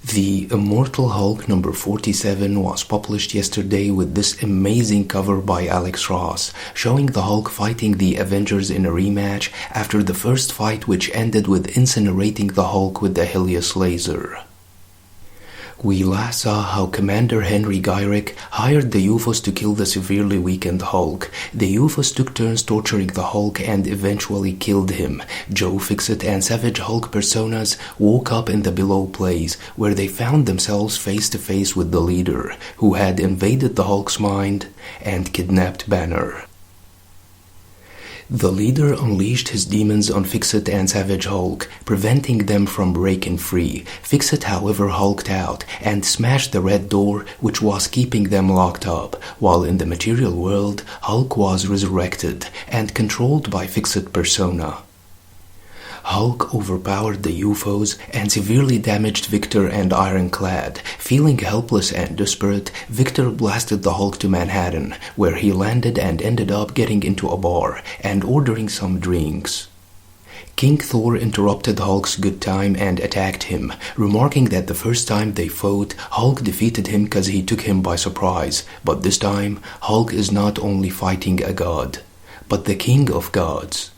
The Immortal Hulk number 47 was published yesterday with this amazing cover by Alex Ross, showing the Hulk fighting the Avengers in a rematch after the first fight, which ended with incinerating the Hulk with the Helios laser. We last saw how Commander Henry Gyrick hired the UFOs to kill the severely weakened Hulk. The UFOs took turns torturing the Hulk and eventually killed him. Joe Fixit and Savage Hulk personas woke up in the below place, where they found themselves face to face with the leader, who had invaded the Hulk's mind and kidnapped Banner. The leader unleashed his demons on Fixit and Savage Hulk, preventing them from breaking free. Fixit, however, hulked out and smashed the red door which was keeping them locked up, while in the material world, Hulk was resurrected and controlled by Fixit persona. Hulk overpowered the UFOs and severely damaged Victor and Ironclad. Feeling helpless and desperate, Victor blasted the Hulk to Manhattan, where he landed and ended up getting into a bar and ordering some drinks. King Thor interrupted Hulk's good time and attacked him, remarking that the first time they fought, Hulk defeated him because he took him by surprise, but this time, Hulk is not only fighting a god, but the king of gods.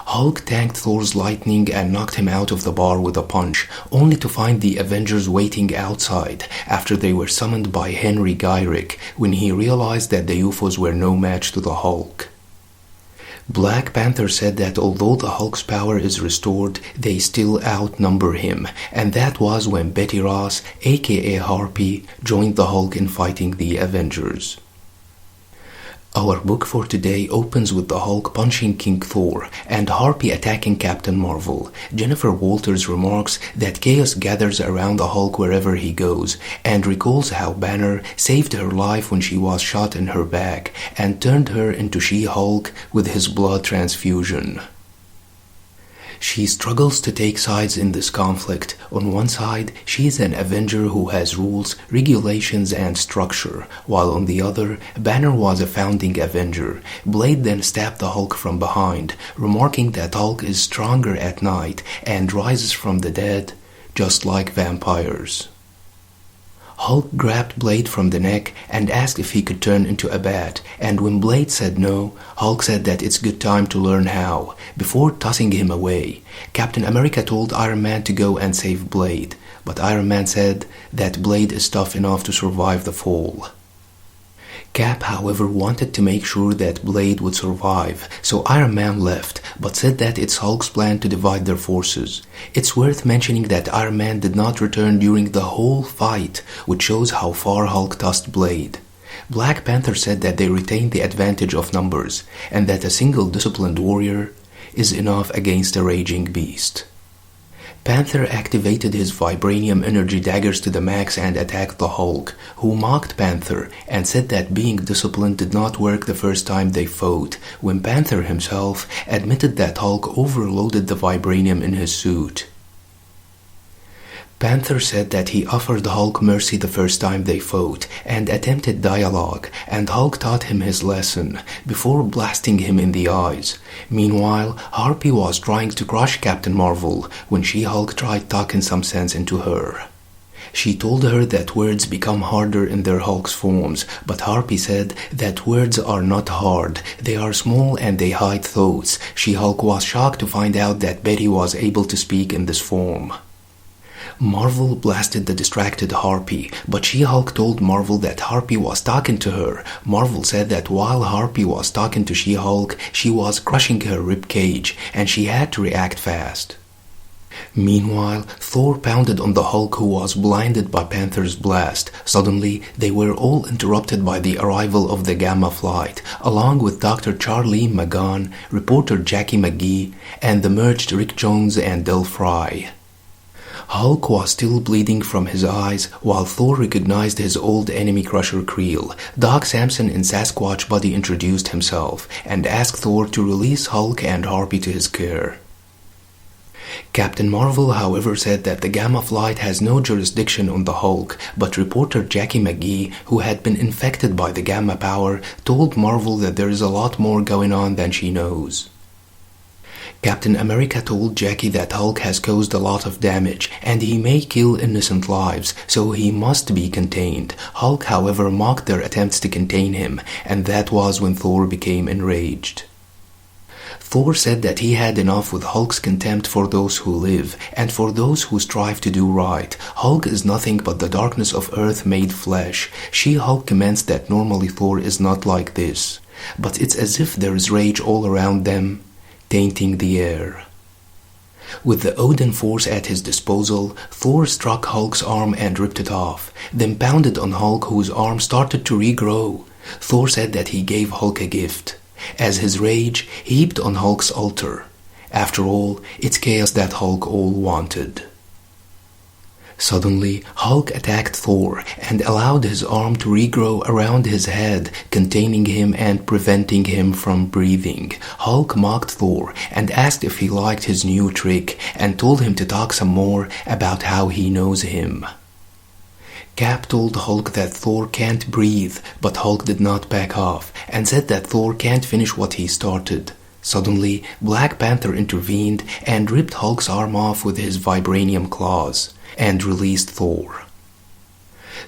Hulk tanked Thor's lightning and knocked him out of the bar with a punch, only to find the Avengers waiting outside after they were summoned by Henry Gyrick when he realized that the UFOs were no match to the Hulk. Black Panther said that although the Hulk's power is restored, they still outnumber him, and that was when Betty Ross, aka Harpy, joined the Hulk in fighting the Avengers. Our book for today opens with the Hulk punching King Thor and Harpy attacking Captain Marvel. Jennifer Walters remarks that chaos gathers around the Hulk wherever he goes, and recalls how Banner saved her life when she was shot in her back and turned her into She-Hulk with his blood transfusion. She struggles to take sides in this conflict. On one side, she is an Avenger who has rules, regulations, and structure, while on the other, Banner was a founding Avenger. Blade then stabbed the Hulk from behind, remarking that Hulk is stronger at night and rises from the dead, just like vampires. Hulk grabbed Blade from the neck and asked if he could turn into a bat, and when Blade said no, Hulk said that it's good time to learn how, before tossing him away. Captain America told Iron Man to go and save Blade, but Iron Man said that Blade is tough enough to survive the fall. Cap, however, wanted to make sure that Blade would survive, so Iron Man left, but said that it's Hulk's plan to divide their forces. It's worth mentioning that Iron Man did not return during the whole fight, which shows how far Hulk tossed Blade. Black Panther said that they retained the advantage of numbers, and that a single disciplined warrior is enough against a raging beast. Panther activated his vibranium energy daggers to the max and attacked the Hulk, who mocked Panther and said that being disciplined did not work the first time they fought, when Panther himself admitted that Hulk overloaded the vibranium in his suit. Panther said that he offered Hulk mercy the first time they fought and attempted dialogue, and Hulk taught him his lesson before blasting him in the eyes. Meanwhile, Harpy was trying to crush Captain Marvel when She-Hulk tried talking some sense into her. She told her that words become harder in their Hulk's forms, but Harpy said that words are not hard, they are small and they hide thoughts. She-Hulk was shocked to find out that Betty was able to speak in this form. Marvel blasted the distracted Harpy, but She-Hulk told Marvel that Harpy was talking to her. Marvel said that while Harpy was talking to She-Hulk, she was crushing her rib cage, and she had to react fast. Meanwhile, Thor pounded on the Hulk, who was blinded by Panther's blast. Suddenly, they were all interrupted by the arrival of the Gamma flight, along with Dr. Charlie McGann, reporter Jackie McGee, and the merged Rick Jones and Del Fry. Hulk was still bleeding from his eyes, while Thor recognized his old enemy Crusher Creel. Doc Samson in Sasquatch body introduced himself and asked Thor to release Hulk and Harpy to his care. Captain Marvel, however, said that the Gamma flight has no jurisdiction on the Hulk, but reporter Jackie McGee, who had been infected by the Gamma power, told Marvel that there is a lot more going on than she knows. Captain America told Jackie that Hulk has caused a lot of damage and he may kill innocent lives, so he must be contained. Hulk, however, mocked their attempts to contain him, and that was when Thor became enraged. Thor said that he had enough with Hulk's contempt for those who live and for those who strive to do right. Hulk is nothing but the darkness of Earth made flesh. She-Hulk comments that normally Thor is not like this, but it's as if there is rage all around them, tainting the air. With the Odin force at his disposal, Thor struck Hulk's arm and ripped it off, then pounded on Hulk, whose arm started to regrow. Thor said that he gave Hulk a gift. As his rage heaped on Hulk's altar. After all, it's chaos that Hulk all wanted. Suddenly, Hulk attacked Thor and allowed his arm to regrow around his head, containing him and preventing him from breathing. Hulk mocked Thor and asked if he liked his new trick and told him to talk some more about how he knows him. Cap told Hulk that Thor can't breathe, but Hulk did not back off and said that Thor can't finish what he started. Suddenly, Black Panther intervened and ripped Hulk's arm off with his vibranium claws and released Thor.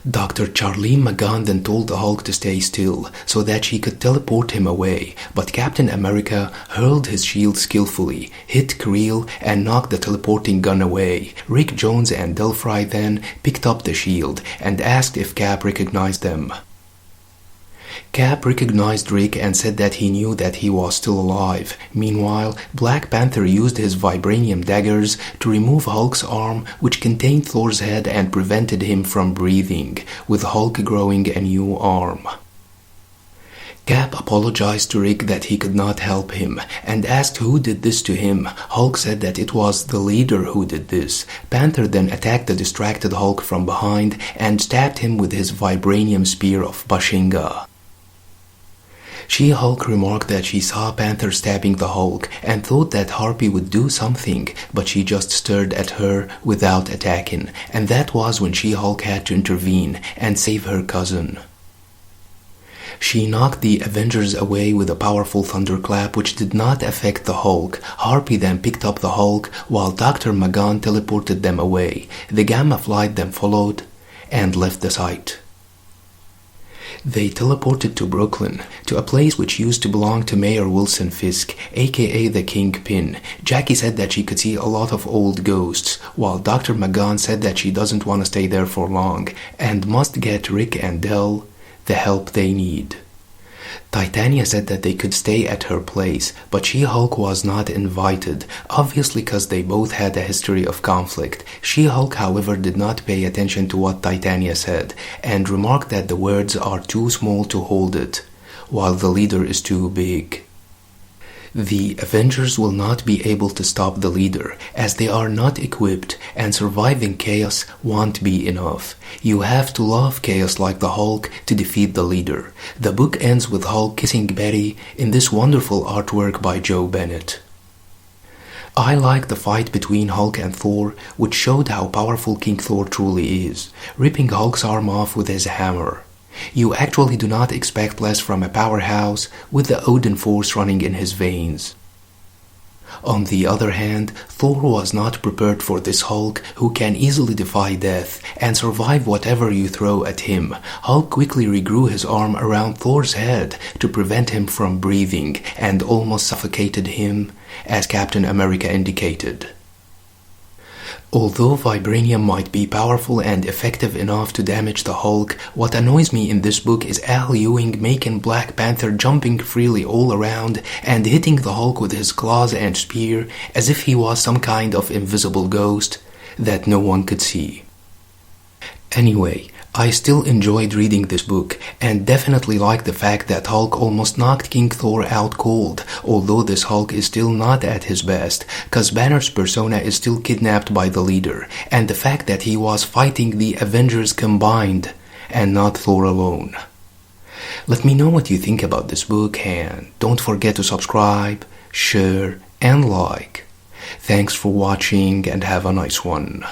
Dr. Charlene McGann then told the Hulk to stay still so that she could teleport him away, but Captain America hurled his shield skillfully, hit Creel, and knocked the teleporting gun away. Rick Jones and Delphi then picked up the shield and asked if Cap recognized them. Cap recognized Rick and said that he knew that he was still alive. Meanwhile, Black Panther used his vibranium daggers to remove Hulk's arm, which contained Thor's head and prevented him from breathing, with Hulk growing a new arm. Cap apologized to Rick that he could not help him and asked who did this to him. Hulk said that it was the leader who did this. Panther then attacked the distracted Hulk from behind and stabbed him with his vibranium spear of Bashinga. She-Hulk remarked that she saw Panther stabbing the Hulk and thought that Harpy would do something, but she just stared at her without attacking, and that was when She-Hulk had to intervene and save her cousin. She knocked the Avengers away with a powerful thunderclap which did not affect the Hulk. Harpy then picked up the Hulk while Dr. Magan teleported them away. The Gamma Flight then followed and left the site. They teleported to Brooklyn, to a place which used to belong to Mayor Wilson Fisk, aka the Kingpin. Jackie said that she could see a lot of old ghosts, while Dr. Magan said that she doesn't want to stay there for long, and must get Rick and Del the help they need. Titania said that they could stay at her place, but She-Hulk was not invited, obviously because they both had a history of conflict. She-Hulk, however, did not pay attention to what Titania said, and remarked that the words are too small to hold it, while the leader is too big. The Avengers will not be able to stop the leader, as they are not equipped, and surviving chaos won't be enough. You have to love chaos like the Hulk to defeat the leader. The book ends with Hulk kissing Betty in this wonderful artwork by Joe Bennett. I like the fight between Hulk and Thor, which showed how powerful King Thor truly is, ripping Hulk's arm off with his hammer. You actually do not expect less from a powerhouse with the Odin force running in his veins. On the other hand, Thor was not prepared for this Hulk who can easily defy death and survive whatever you throw at him. Hulk quickly regrew his arm around Thor's head to prevent him from breathing and almost suffocated him, as Captain America indicated. Although vibranium might be powerful and effective enough to damage the Hulk, what annoys me in this book is Al Ewing making Black Panther jumping freely all around and hitting the Hulk with his claws and spear as if he was some kind of invisible ghost that no one could see. Anyway, I still enjoyed reading this book and definitely like the fact that Hulk almost knocked King Thor out cold, although this Hulk is still not at his best, cause Banner's persona is still kidnapped by the leader, and the fact that he was fighting the Avengers combined and not Thor alone. Let me know what you think about this book and don't forget to subscribe, share and like. Thanks for watching and have a nice one.